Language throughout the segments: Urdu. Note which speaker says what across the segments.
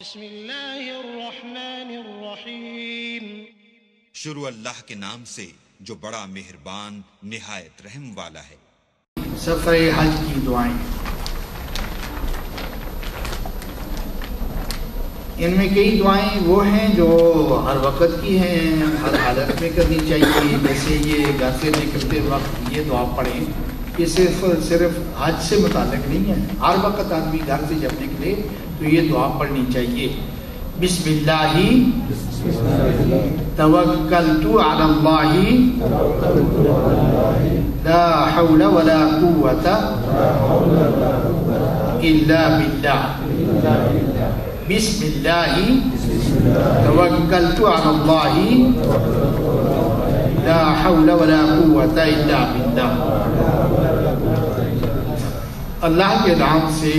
Speaker 1: بسم اللہ الرحمن الرحیم
Speaker 2: شروع اللہ کے نام سے جو بڑا مہربان نہایت رحم والا ہے۔
Speaker 3: سفر حج کی دعائیں، ان میں کئی دعائیں وہ ہیں جو ہر وقت کی ہیں، ہر حالت میں کرنی چاہیے۔ جیسے یہ گھر سے نکلتے وقت یہ دعا پڑھیں، یہ صرف حج سے متعلق نہیں ہے، ہر وقت آدمی گھر سے جب نکلے تو یہ دعا پڑھنی چاہیے۔ بسم اللہ توکلت علی اللہ لا حول ولا قوة الا باللہ۔ بسم اللہ توکلت علی اللہ لا حول ولا قوة الا باللہ۔ اللہ کے نام سے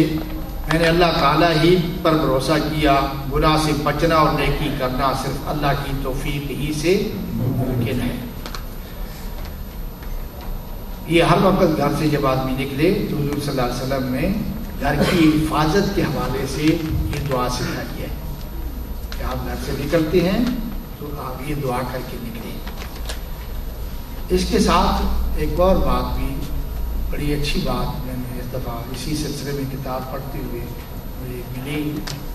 Speaker 3: میں نے اللہ تعالیٰ ہی پر بھروسہ کیا، گناہ سے بچنا اور نیکی کرنا صرف اللہ کی توفیق ہی سے ممکن ہے۔ یہ ہر وقت گھر سے جب آدمی نکلے تو حضور صلی اللہ علیہ وسلم نے گھر کی حفاظت کے حوالے سے یہ دعا سکھائی ہے کہ آپ گھر سے نکلتے ہیں تو آپ یہ دعا کر کے نکلیں۔ اس کے ساتھ ایک اور بات بھی بڑی اچھی بات میں نے اس دفعہ اسی سلسلے میں کتاب پڑھتے ہوئے مجھے ملی،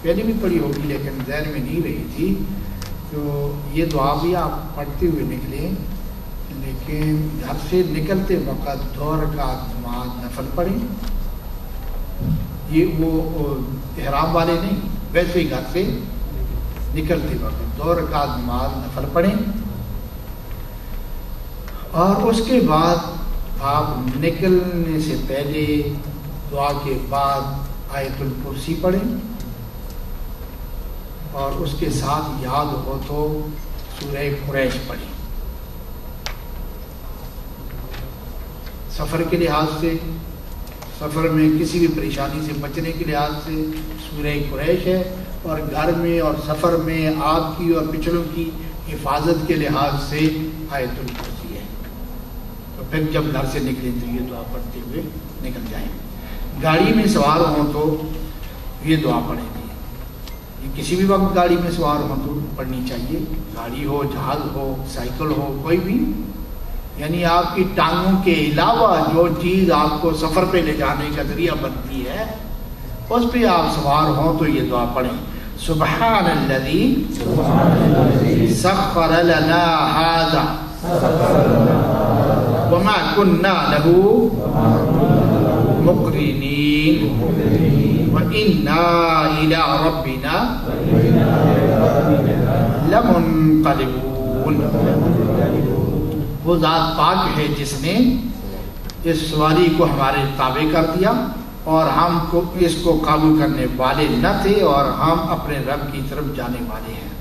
Speaker 3: پہلے بھی پڑھی ہوگی لیکن ذہن میں نہیں رہی تھی، تو یہ دعا بھی آپ پڑھتے ہوئے نکلیں، لیکن گھر سے نکلتے وقت 2 رکعت نماز نفل پڑھیں۔ یہ وہ احرام والے نہیں، ویسے ہی گھر سے نکلتے وقت 2 رکعت نماز نفل پڑھیں، اور اس کے بعد آپ نکلنے سے پہلے دعا کے بعد آیت الکرسی پڑھیں، اور اس کے ساتھ یاد ہو تو سورہ قریش پڑھیں۔ سفر کے لحاظ سے، سفر میں کسی بھی پریشانی سے بچنے کے لحاظ سے سورہ قریش ہے، اور گھر میں اور سفر میں آپ کی اور پچھلوں کی حفاظت کے لحاظ سے آیت الکرسی ہے۔ تو پھر جب گھر سے نکلیں تو یہ دعا پڑھتے ہوئے نکل جائیں۔ گاڑی میں سوار ہوں تو یہ دعا پڑھیں گے، یہ کسی بھی وقت گاڑی میں سوار ہوں تو پڑھنی چاہیے، گاڑی ہو، جہاز ہو، سائیکل ہو، کوئی بھی، یعنی آپ کی ٹانگوں کے علاوہ جو چیز آپ کو سفر پہ لے جانے کا ذریعہ بنتی ہے اس پہ آپ سوار ہوں تو یہ دعا پڑھیں۔ سبحان الذی سخر لنا ھذا وما كنا له مقرنين وإنا إلى ربنا لمنقلبون۔ وہ ذات پاک ہے جس نے اس سواری کو ہمارے تابع کر دیا اور ہم کو اس کو قابو کرنے والے نہ تھے، اور ہم اپنے رب کی طرف جانے والے ہیں،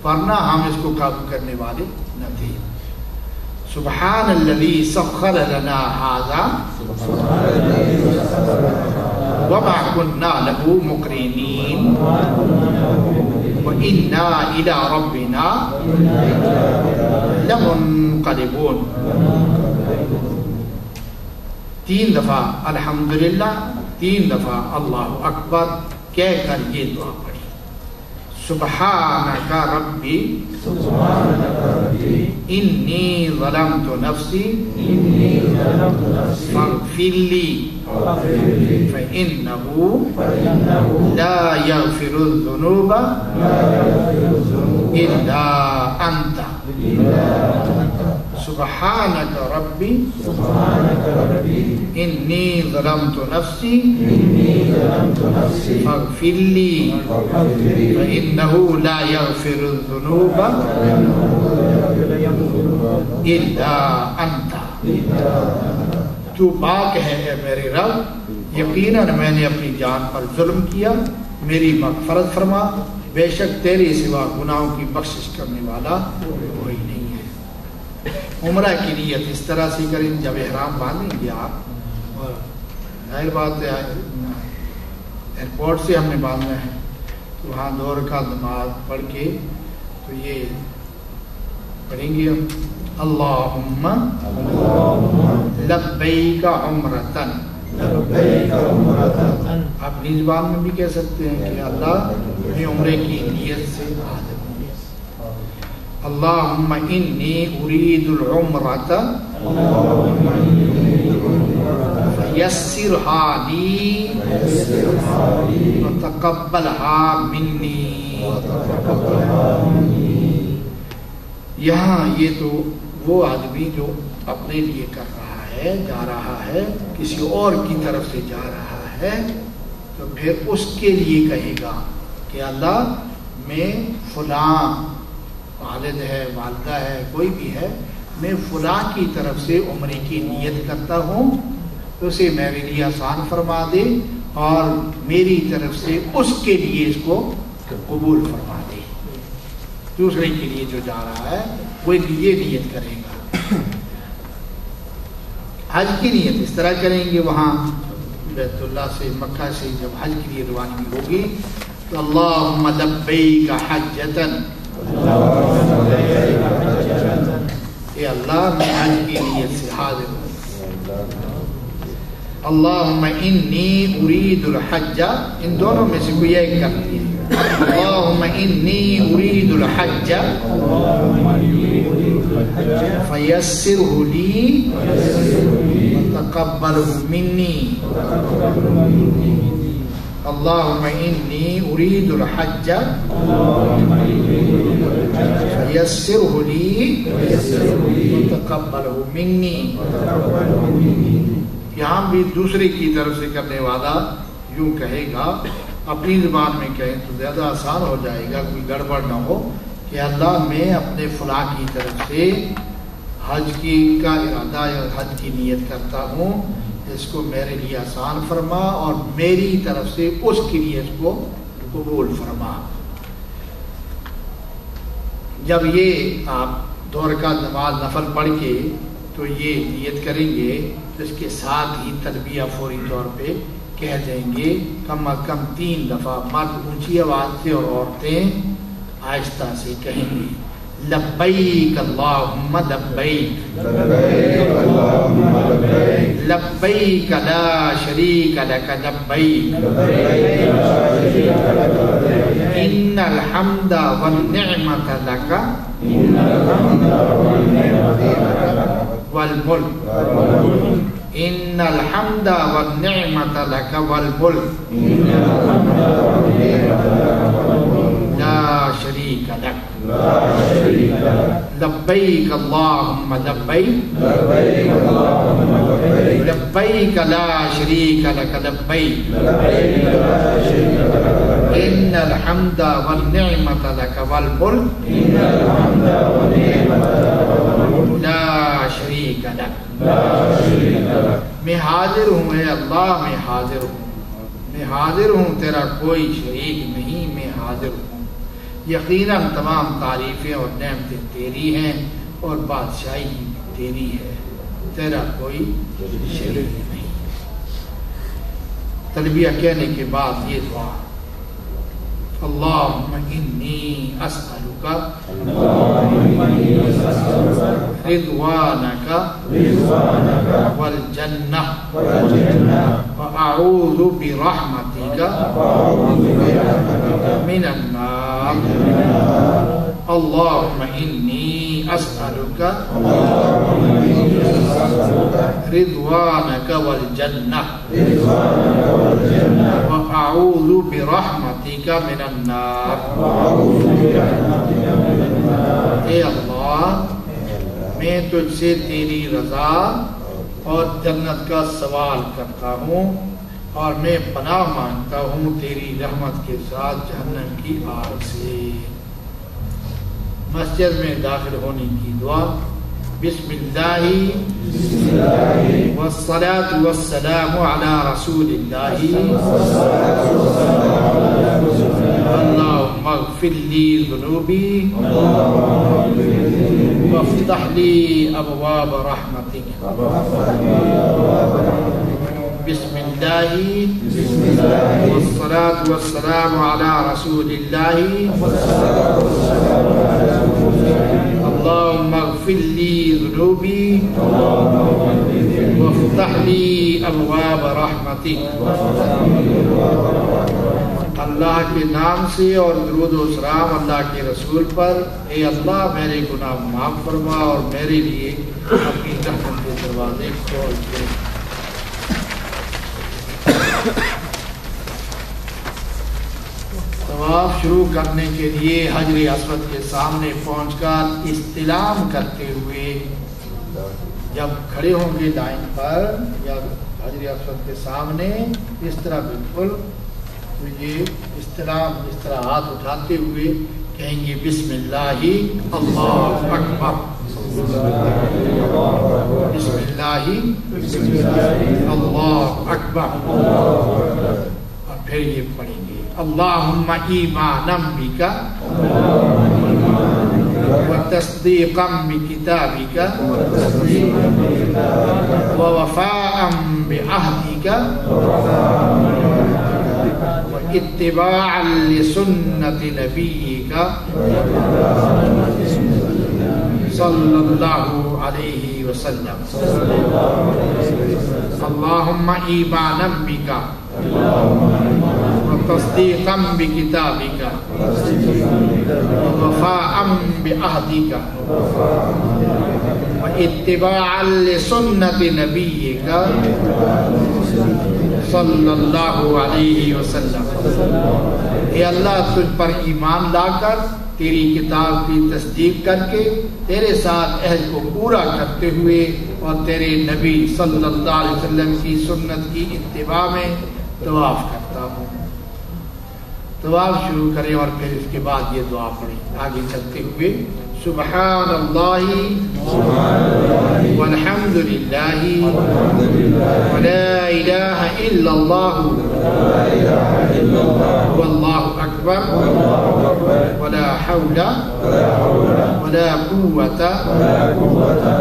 Speaker 3: ورنہ ہم اس کو قابو کرنے والے نہ تھے۔ سبحان الذی سخر لنا ھذا وما كنا له مقرنين وإنا إلى ربنا لمنقلبون۔ 3 دفعہ الحمدللہ، 3 دفعہ اللہ اکبر کہہ کر یہ دعا پڑھی۔ سبحانک ربی انی ظلمت نفسی فاغفر لی فإنہ لا یغفر الذنوب الا انت۔ سبحانک ربی انی ظلمت نفسی فاغفر لی فإنہ لا یغفر الذنوب الا انت۔ تو پاک ہے اے میرے رب، یقیناً میں نے اپنی جان پر ظلم کیا، میری مغفرت فرما، بے شک تیرے سوا گناہوں کی بخشش کرنے والا کوئی نہیں ہے۔ عمرہ کی نیت اس طرح سے کریں، جب احرام باندھیں گے آپ، اور ظاہر بات ہے ایئرپورٹ سے ہم نے باندھنا ہے تو وہاں 2 رکعت نماز پڑھ کے تو یہ پڑھیں گے اللہم لبیک عمرتن اپنی زبان میں بھی کہہ سکتے ہیں کہ اللہ میں عمرے کی نیت سے حاضر ہوں. اللہم انی ارید العمرۃ فیسرھا لی وتقبلھا منی. یہاں یہ تو وہ آدمی جو اپنے لیے کر رہا ہے، جا رہا ہے، کسی اور کی طرف سے جا رہا ہے، تو پھر اس کے لیے کہے گا کہ اللہ میں فلاں والد ہے، والدہ ہے، کوئی بھی ہے، میں فلاں کی طرف سے عمرے کی نیت کرتا ہوں، تو اسے میرے لیے آسان فرما دے اور میری طرف سے اس کے لیے اس کو قبول فرما دے. دوسرے کے لیے جو جا رہا ہے وہ یہ نیت کرے گا. حج کی نیت اس طرح کریں گے. وہاں بیت اللہ سے مکہ سے جب حج کے لیے روانگی ہوگی تو اللہم لبیک حجۃ، اے اللہ میں حج کی نیت سے حاضر ہوں. اللہم انی ارید الحج، ان دونوں میں سے کوئی ایک کرتی ہے. اللہم انی ارید الحج فیسرہ لی وتقبلہ منی. اللہم انی ارید الحج فیسرہ لی وتقبلہ منی. یہاں بھی دوسرے کی طرف سے کرنے والا یوں کہے گا، اپنی زبان میں کہیں تو زیادہ آسان ہو جائے گا، کوئی گڑبڑ نہ ہو، کہ اللہ میں اپنے فلاں کی طرف سے حج کی کا ارادہ یا حج کی نیت کرتا ہوں، اس کو میرے لیے آسان فرما اور میری طرف سے اس کے لیے اس کو قبول فرما. جب یہ آپ 2 رکعت نماز نفل پڑھ کے تو یہ نیت کریں گے، تو اس کے ساتھ ہی تلبیہ فوری طور پہ کہہ دیں گے کم از کم 3 دفعہ. مرد اونچی آواز سے اور عورتیں آہستہ سے کہیں گی. لبیک اللہم لبیک لبیک لا شریک لک لبیک ان الحمد والنعمت لک والملک ان الحمد والنعمت لک والملک لا شریک لک لبیک اللہم لبیک لبیک لا شریک لک لبیک ان الحمد والنعمت لک والملک لا شریک لک. میں حاضر ہوں اے اللہ، میں حاضر ہوں، میں حاضر ہوں، تیرا کوئی شریک نہیں، میں حاضر ہوں. یقیناً تمام تعریفیں اور نعمتیں تیری ہیں اور بادشاہی تیری ہے، تیرا کوئی شریک نہیں. تلبیہ کہنے کے بعد یہ دعا، اللہم انی اسألک رضوانک والجنہ وأعوذ برحمتک من النار. اللہم انی اسألک رضوانک والجنہ وأعوذ برحمتک من النار. اے اللہ، میں تجھ سے تیری رضا اور جنت کا سوال کرتا ہوں اور میں پناہ مانگتا ہوں تیری رحمت کے ساتھ جہنم کی آگ سے. مسجد میں داخل ہونے کی دعا. بسم اللہ والصلاة والسلام علی رسول اللہ. اللہم اغفر لی ذنوبی وافتح لی ابواب رحمتک. بسم اللہ والصلاة والسلام علی رسول اللہ. اللہم اغفر واغفر لی ذنوبی وافتح لی ابواب رحمتک۔ اللہ کے نام سے اور درود و سلام اللہ کے رسول پر۔ اے اللہ میرے گناہ معاف فرما اور میرے لیے اپنی رحمت کے دروازے کھول دے۔ طواف شروع کرنے کے لیے حجر اسود کے سامنے پہنچ کر استلام کرتے ہوئے جب کھڑے ہوں گے لائن پر یا حجر اسود کے سامنے اس طرح بالکل تو یہ استلام اس طرح ہاتھ اٹھاتے ہوئے کہیں گے بسم اللہ اللہ اکبر، بسم اللہ اللہ اکبر، اور پھر یہ پڑھیں گے اللہم ایمانا بک وتصدیقا بکتابک ووفاء بعہدک اتباعا لسنت نبیک صلی اللہ علیہ وسلم۔ اللہم ایمانا بک وتصدیقا بکتابک ووفاء بعہدک واتباعا لسنت نبیک صلی اللہ علیہ وسلم۔ اے اللہ تجھ پر ایمان لا کر، تیری کتاب کی تصدیق کر کے، تیرے ساتھ عہد کو پورا کرتے ہوئے اور تیرے نبی صلی اللہ علیہ وسلم کی سنت کی اتباع میں طواف کرتا ہوں۔ طواف شروع کریں اور پھر اس کے بعد یہ دعا پڑھیں آگے چلتے ہوئے سبحان اللہ والحمد للہ ولا الہ الا اللہ واللہ اکبر ولا حول ولا قوة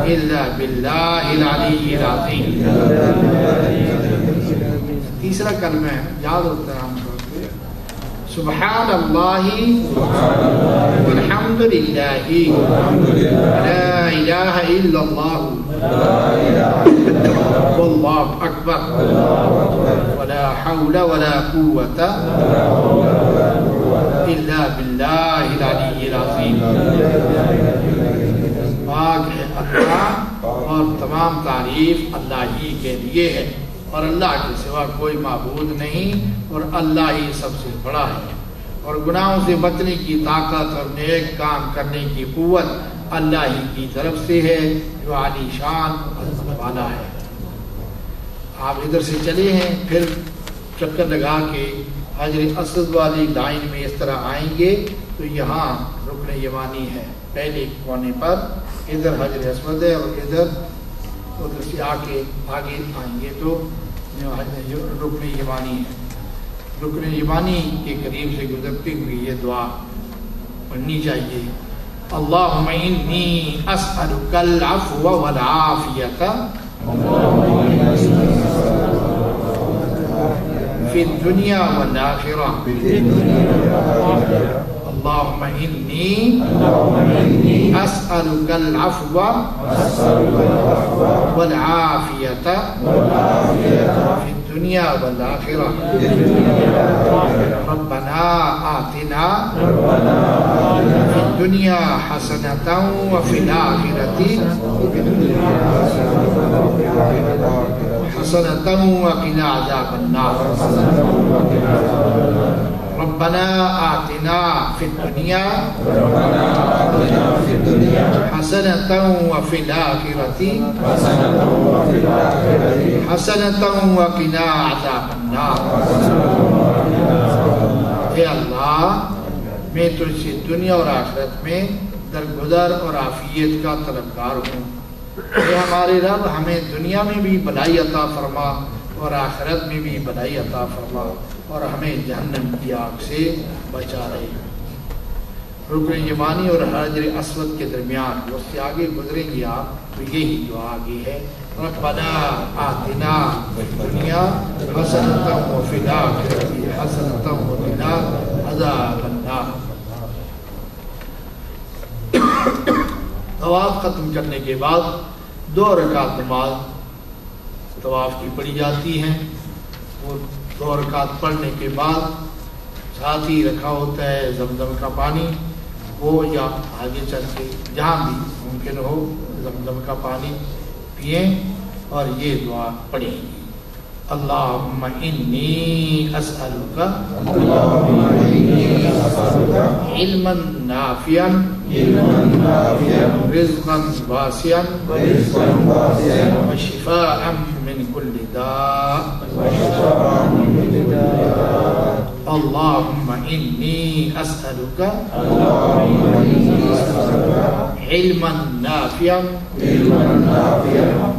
Speaker 3: الا باللہ العلی العظیم۔ تیسرا کلمہ ہے، یاد ہوتا ہے ہم کو، سبحان اللہ والحمد للہ لا الہ الا اللہ واللہ اکبر ولا حول ولا قوة الا باللہ العلی العظیم۔ پاک ہے اللہ اور تمام تعریف اللہ ہی کے لیے ہے، اور اللہ کے سوا کوئی معبود نہیں، اور اللہ ہی سب سے بڑا ہے، اور گناہوں سے بچنے کی طاقت اور نیک کام کرنے کی قوت اللہ ہی کی طرف سے ہے جو عالی شان عظمت والا ہے۔ آپ ادھر سے چلے ہیں، پھر چکر لگا کے حجر اسود والی لائن میں اس طرح آئیں گے تو یہاں رکن یمانی ہے پہلے کونے پر، ادھر حجر اسود ہے اور ادھر سے آگے آئیں گے تو رکن یمانی ہے۔ رکن یمانی کے قریب سے گزرتے ہوئے یہ دعا پڑھنی چاہیے، اللہم انی اسألک العفو والعافیۃ فی الدنیا والآخرہ۔ اللہم انی اسألک العفو والعافیۃ فی الدنیا والآخرہ۔ ربنا آتنا فی الدنیا حسنۃ وفی الآخرۃ حسنۃ وقنا عذاب النار۔ ربنا آتنا فی الدنیا حسنۃ وفی الآخرۃ حسنۃ وقنا عذاب النار۔ اے اللہ میں تجھ سے دنیا اور آخرت میں درگزر اور عافیت کا طلبگار ہوں۔ اے ہمارے رب ہمیں دنیا میں بھی بھلائی عطا فرما اور آخرت میں بھی بھلائی عطا فرما، اور ہمیں جہنم کی آگ سے بچا رہے۔ رکن یمانی اور حجر اسود کے درمیان اس سے آگے گزریں گے آپ تو یہی دعا آگے ہے، ربنا آتنا فی الدنیا حسنۃ وفی الآخرۃ حسنۃ وقنا عذاب النار۔ طواف ختم کرنے کے بعد 2 رکعت نماز طواف کی پڑھی جاتی ہیں. وہ 2 رکعت پڑھنے کے بعد ساتھ ہی رکھا ہوتا ہے زمزم کا پانی، وہ یا آگے چل کے جہاں بھی ممکن ہو زمزم کا پانی پئیں اور یہ دعا پڑھیں. اللہم انی اسألک علما نافعا رزقا واسعا وشفاء من كل داء. اللہم انی اسألک علما نافعا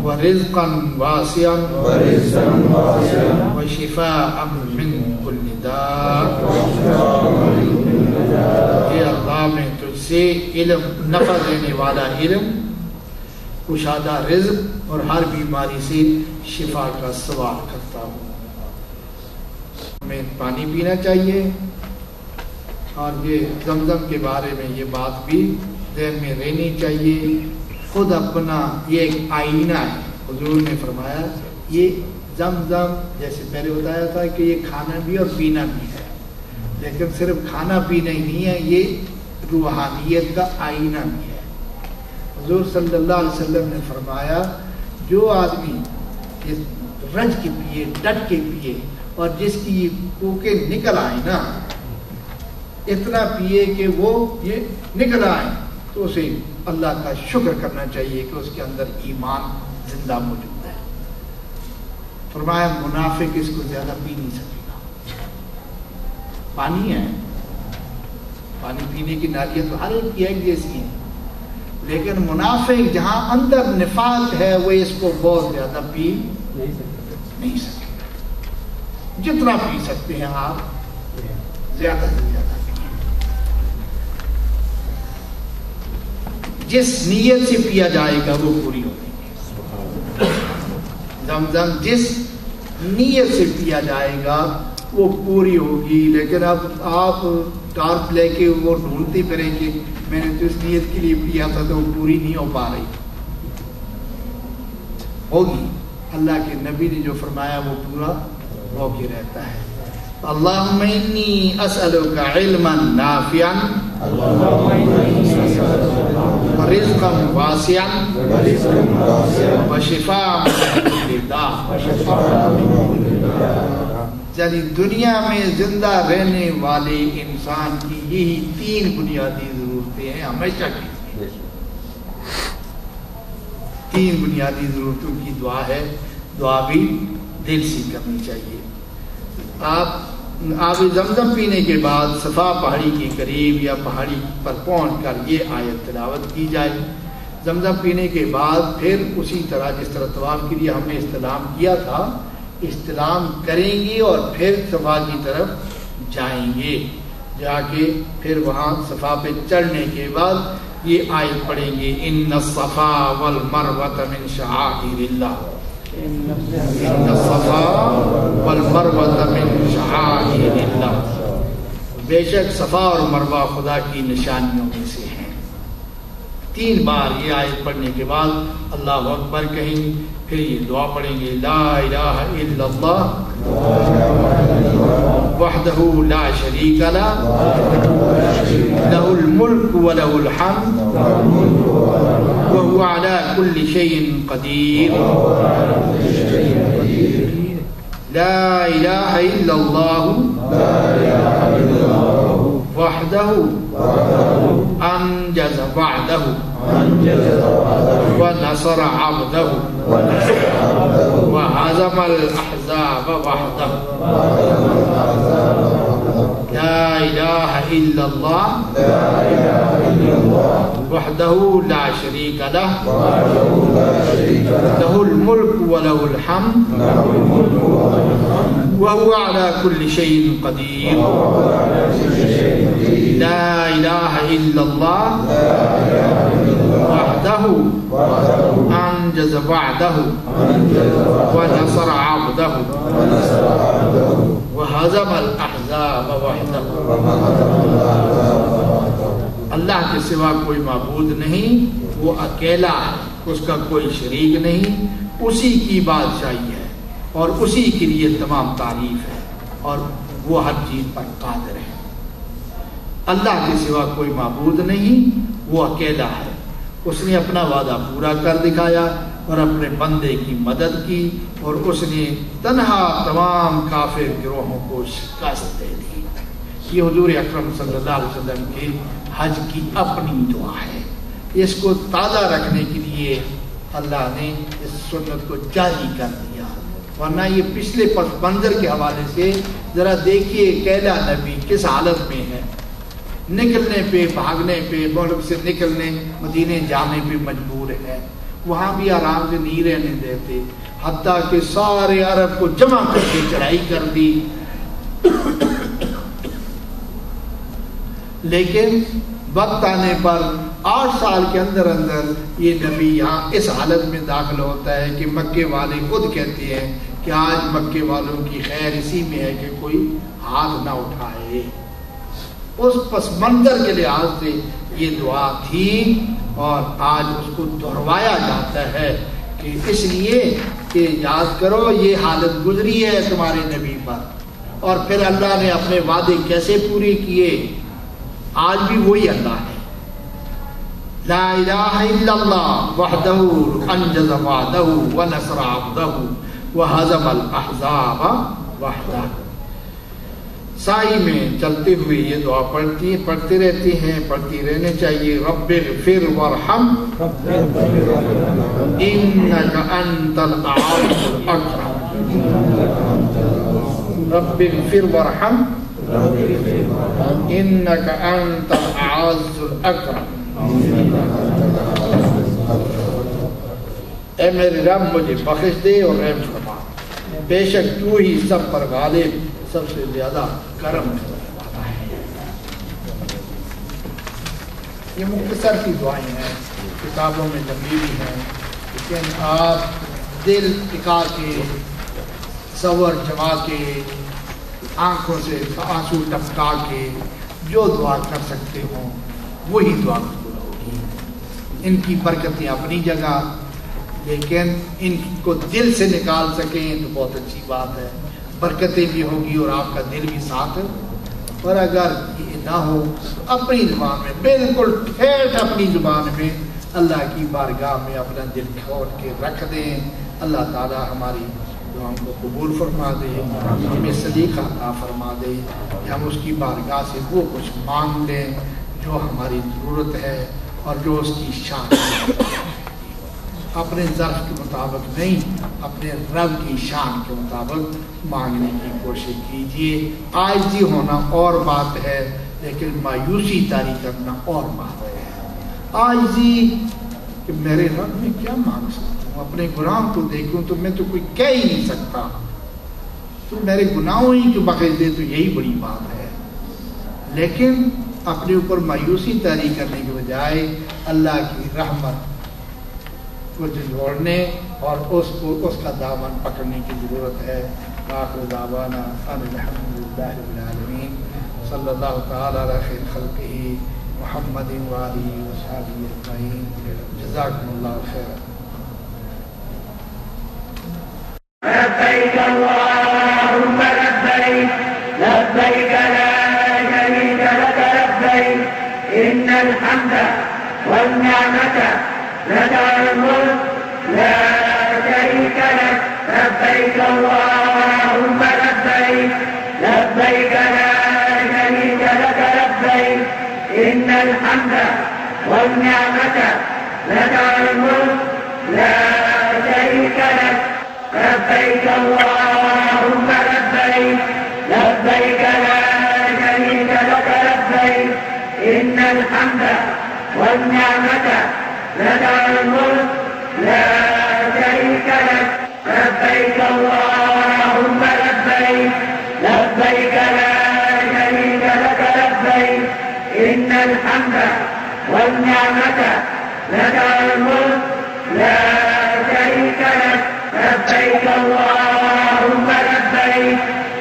Speaker 3: ورزقا واسعا وشفاء من كل داء. اے اللہ میں تجھ سے علم نفع دینے والا علم، کشادہ رزق اور ہر بیماری سے شفا کا سوال کرتا ہوں. ہمیں پانی پینا چاہیے اور یہ زمزم کے بارے میں یہ بات بھی ذہن میں رہنی چاہیے. خود اپنا یہ ایک آئینہ ہے. حضور نے فرمایا یہ زمزم جیسے پہلے بتایا تھا کہ یہ کھانا بھی اور پینا بھی ہے، لیکن صرف کھانا پینا ہی نہیں ہے، یہ روحانیت کا آئینہ بھی ہے. حضور صلی اللہ علیہ وسلم نے فرمایا جو آدمی یہ رج کے پیے، ڈٹ کے پیے اور جس کی یہ کوکے نکل آئے نا، اتنا پیے کہ وہ یہ نکل آئے، تو اسے اللہ کا شکر کرنا چاہیے کہ اس کے اندر ایمان زندہ موجود ہے. فرمایا منافق اس کو زیادہ پی نہیں سکے گا. پانی ہے، پانی پینے کی نالیت تو ہر ایک کی ایک جیسی ہے، لیکن منافق جہاں اندر نفاق ہے وہ اس کو بہت زیادہ پی نہیں سکے. جتنا پی سکتے ہیں آپ زیادہ سے زیادہ پییں. جس نیت سے پیا جائے گا وہ پوری ہوگی. زمزم جس نیت سے پیا جائے گا وہ پوری ہوگی. لیکن اب آپ ٹارچ لے کے وہ ڈھونڈتے پھریں کہ میں نے تو اس نیت کے لیے پیا تھا تو وہ پوری نہیں ہو پا رہی. ہوگی. اللہ کے نبی نے جو فرمایا وہ پورا ہو کے رہتا ہے. اللہم انی اسألک علما نافعا ورزقا واسعا وشفاء من کل داء. یعنی دنیا میں زندہ رہنے والے انسان کی یہی 3 بنیادی ضرورتیں ہیں ہمیشہ کی. 3 بنیادی ضرورتوں کی دعا ہے. دعا بھی دل سے کرنی چاہیے. آپ آب زمزم پینے کے بعد صفا پہاڑی کے قریب یا پہاڑی پر پہنچ کر یہ آیت تلاوت کی جائے. زمزم پینے کے بعد پھر اسی طرح جس طرح طواف کے لیے ہم نے استلام کیا تھا استلام کریں گے اور پھر صفا کی طرف جائیں گے. جا کے پھر وہاں صفا پہ چڑھنے کے بعد یہ آیت پڑھیں گے ان الصفا والمروۃ من شعائر اللہ. ان الصفا والمروۃ من شعائر اللہ. بے شک صفا اور مروہ خدا کی نشانیوں میں سے ہیں. 3 بار یہ آیت پڑھنے کے بعد اللہ اکبر کہیں گے. پھر یہ دعا پڑھیں گے لا الہ الا اللہ وحدہ لا شریک لہ لہ الملک ولہ الحمد وہو علی کل شیء قدیر. لا الہ الا اللہ وحدہ انجز وعدہ ونصر عبدہ وہزم الاحزاب وحدہ. لا الہ الا اللہ وحدہ لا شریک لہ لہ الملک ولہ الحمد وہو علی کل شیء قدیر. لا الہ الا اللہ وحدہ انجز وعدہ ونصر عبدہ وہزم الاحزاب وحدہ. اللہ کے سوا کوئی معبود نہیں، وہ اکیلا ہے، اس کا کوئی شریک نہیں، اسی کی بادشاہی ہے اور اسی کے لیے تمام تعریف ہے اور وہ ہر چیز پر قادر ہے۔ اللہ کے سوا کوئی معبود نہیں، وہ اکیلا ہے۔ اس نے اپنا وعدہ پورا کر دکھایا اور اپنے بندے کی مدد کی، اور اس نے تنہا تمام کافر گروہوں کو شکست دے دی۔ یہ حضور اکرم صلی اللہ علیہ وسلم کے حج کی اپنی دعا ہے۔ اس کو تازہ رکھنے کے لیے اللہ نے اس سنت کو جاری کر دیا، ورنہ یہ پچھلے پس منظر کے حوالے سے ذرا دیکھیے کیلا نبی کس حالت میں ہے، نکلنے پہ، بھاگنے پہ، ملک سے نکلنے، مدینے جانے پہ مجبور ہے، وہاں بھی آرام سے نہیں رہنے دیتے، حتیٰ کہ سارے عرب کو جمع کر کے چڑھائی کر دی۔ لیکن وقت آنے پر 8 سال کے اندر اندر یہ نبی یہاں اس حالت میں داخل ہوتا ہے کہ مکے والے خود کہتے ہیں کہ آج مکے والوں کی خیر اسی میں ہے کہ کوئی ہاتھ نہ اٹھائے۔ اس پس منظر کے لحاظ سے یہ دعا تھی اور آج اس کو دہروایا جاتا ہے کہ اس لیے کہ یاد کرو یہ حالت گزری ہے تمہارے نبی پر، اور پھر اللہ نے اپنے وعدے کیسے پورے کیے۔ آج بھی وہی اللہ ہے، لا الہ الا اللہ وحدہ انجز وعدہ ونصر عبدہ وہزم الاحزاب وحدہ۔ سائی میں چلتے ہوئے یہ دعا پڑھتے رہتے ہیں، پڑھتی رہنے چاہیے۔ رب اغفر وارحم انک انت الاعز الاکرم، رب اغفر وارحم انک انت الاعز الاکرم۔ اے میرے رب مجھے بخش دے اور رحم فرما، بے شک تو ہی سب پر غالب، سب سے زیادہ کرم کرنے والا ہے۔ یہ مختصر کی دعائیں ہیں، کتابوں میں لمبی بھی ہیں، لیکن آپ دل ٹکا کے، صبر جما کے، آنکھوں سے آنسو ٹپکا کے جو دعا کر سکتے ہوں وہی دعا قبول ہوگی۔ ان کی برکتیں اپنی جگہ، لیکن ان کو دل سے نکال سکیں تو بہت اچھی بات ہے، برکتیں بھی ہوگی اور آپ کا دل بھی ساتھ۔ اور اگر یہ نہ ہو تو اپنی زبان میں، بالکل ٹھیٹ اپنی زبان میں اللہ کی بارگاہ میں اپنا دل کھول کے رکھ دیں۔ اللہ تعالی ہماری دعاؤں کو قبول فرما دے، ہمیں سلیقہ عطا فرما دے کہ ہم اس کی بارگاہ سے وہ کچھ مانگ لیں جو ہماری ضرورت ہے اور جو اس کی شان ہے۔ اپنے ظرف کے مطابق نہیں، اپنے رب کی شان کے مطابق مانگنے کی کوشش کیجیے۔ عاجزی ہونا اور بات ہے، لیکن مایوسی طاری کرنا اور بات ہے۔ عاجزی کہ میرے رب میں کیا مانگ سکتا ہوں، اپنے گناہوں کو دیکھوں تو میں تو کوئی کہہ ہی نہیں سکتا، تو میرے گناہوں ہی کو بخش دے تو یہی بڑی بات ہے۔ لیکن اپنے اوپر مایوسی طاری کرنے کے بجائے اللہ کی رحمت کو جھنجھوڑنے اور اس کا دامن پکڑنے کی ضرورت ہے۔ آخر دعوانا ان الحمدللہ رب العالمین، صلی اللہ تعالی علی خیر خلقہ محمد وآلہ وصحبہ اجمعین، جزاکم اللہ خیر۔
Speaker 4: لبیک اللہم لبیک، لبیک لا شریک لک لبیک، ان الحمد والنعمت لك الملك لا شريك لك، لبيك اللهم لبيك، لبيك لا شريك لك لبيك، إن الحمد والنعمة لك الملك لا شريك لك، لبيك اللهم لبيك، لبيك لا شريك لك لبيك، إن الحمد والنعمة لك الملك لا شريك لك، لبيك اللهم لبيك، لبيك لا شريك لك لبيك، إن الحمد والنعمة لك الملك لا شريك لك، لبيك اللهم لبيك،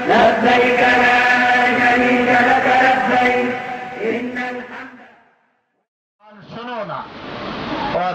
Speaker 4: لبيك لا شريك لك لبيك، إن الحمد۔
Speaker 3: سنو نا، اور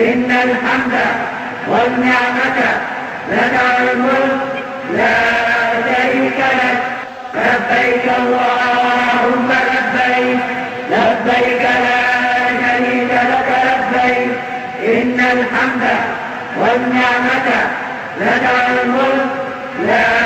Speaker 4: إن الحمد والنعمة لك الملك لا شريك لك لبيك اللهم لبيك لبيك لا شريك لك لبيك إن الحمد والنعمة لك الملك لا